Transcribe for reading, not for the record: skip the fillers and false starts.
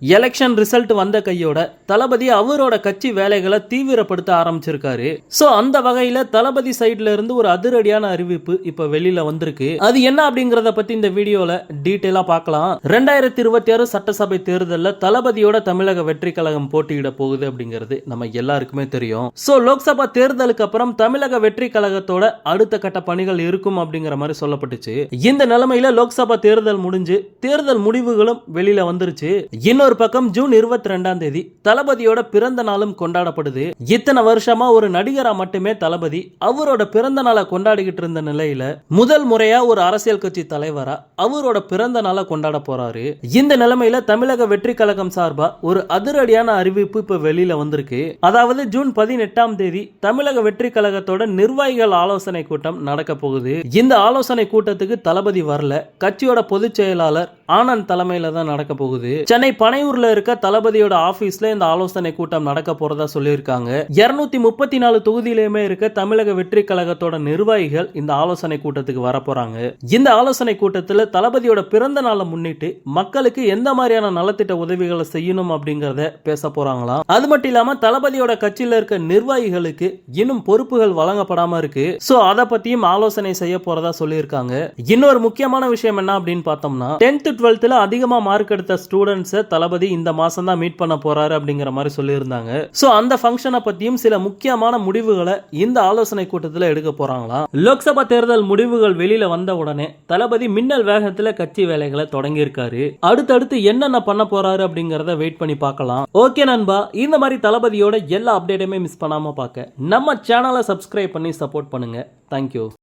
Election result வந்த கையோட தளபதி அவரோட கட்சி வேலைகளை தீவிரப்படுத்த ஆரம்பிச்சிருக்காரு. சோ அந்த வகையில தளபதி சைடுல இருந்து ஒரு அதிரடியான அறிவிப்பு இப்ப வெளியில வந்திருக்கு. அது என்ன அப்படிங்கறத பத்தி இந்த வீடியோல டீடைலா பார்க்கலாம். 2026 சட்டசபை தேர்தல்ல தளபதியோட தமிழக வெற்றி கழகம் போட்டியிட போகுது அப்படிங்கிறது நம்ம எல்லாருக்குமே தெரியும். சோ லோக்சபா தேர்தலுக்கு அப்புறம் தமிழக வெற்றி கழகத்தோட அடுத்த கட்ட பணிகள் இருக்கும் அப்படிங்கிற மாதிரி சொல்லப்பட்டுச்சு. இந்த நிலைமையில லோக்சபா தேர்தல் முடிஞ்சு தேர்தல் முடிவுகளும் வெளியில வந்துருச்சு. இன்னொரு பக்கம் ஜூன் 22ஆம் தேதி தளபதியோட பிறந்த நாளும் கொண்டாடப்படுது. இத்தனை வருஷமா ஒரு நடிகரா மட்டுமே தளபதி அவரோட பிறந்த நாளை கொண்டாடிக்கிட்டு இருந்த நிலையில முதல் முறையா ஒரு அரசியல் கட்சி தலைவரா அவரோட பிறந்த நாளை கொண்டாட போறாரு. இந்த நிலைமையில தமிழக வெற்றி கழகம் சார்பா ஒரு அதிரடியான அறிவிப்பு இப்ப வெளியில வந்திருக்கு. அதாவது ஜூன் 18ஆம் தேதி தமிழக வெற்றி கழகத்தோட நிர்வாகிகள் ஆலோசனை கூட்டம் நடக்க போகுது. இந்த ஆலோசனை கூட்டத்துக்கு தளபதி வரல. கட்சியோட பொதுச் செயலாளர் ஆனந்த் தலைமையில தான் நடக்க போகுது. சென்னை பனையூர்ல இருக்க தளபதியோட ஆபீஸ்ல இந்த ஆலோசனை கூட்டம் நடக்க போறதா சொல்லியிருக்காங்க. 234 தொகுதியிலுமே இருக்க தமிழக வெற்றி கழகத்தோட நிர்வாகிகள் இந்த ஆலோசனை கூட்டத்துக்கு வர போறாங்க. இந்த ஆலோசனை கூட்டத்தில் தளபதியோட பிறந்த நாளை முன்னிட்டு மக்களுக்கு எந்த மாதிரியான நலத்திட்ட உதவிகளை செய்யணும் அப்படிங்கறத பேச போறாங்களாம். அது மட்டும் இல்லாம தளபதியோட கட்சியில இருக்க நிர்வாகிகளுக்கு இன்னும் பொறுப்புகள் வழங்கப்படாம இருக்கு. சோ அத பத்தியும் ஆலோசனை செய்ய போறதா சொல்லியிருக்காங்க. இன்னொரு முக்கியமான விஷயம் என்ன அப்படின்னு பார்த்தோம்னா 10th 12th அதிகமா மார்க் எடுத்த ஸ்டூடெண்ட்ஸ் தளபதி இந்த மாசம் தான் மீட் பண்ண போறாரு அப்படிங்கிற மாதிரி சொல்லியிருந்தாங்க. சோ அந்த ஃபங்க்ஷனை பத்தியும் சில முக்கியமான முடிவுகளை இந்த ஆலோசனை கூட்டத்தில் எடுக்க போறாங்களாம். லோக்சபா தேர்தல் முடிவுகள் வெளியில வந்த உடனே தளபதி மின்னல் வேகத்துல கட்சி வேலைகளை தொடங்கி இருக்காரு. அடுத்தடுத்து என்னென்ன பண்ண போறாரு அப்படிங்கறத வெயிட் பண்ணி பார்க்கலாம். ஓகே நண்பா, இந்த மாதிரி தளபதியோட எல்லா அப்டேட்டுமே மிஸ் பண்ணாம பார்க்க நம்ம சேனலை சப்ஸ்கிரைப் பண்ணி சப்போர்ட் பண்ணுங்க. தேங்க்யூ.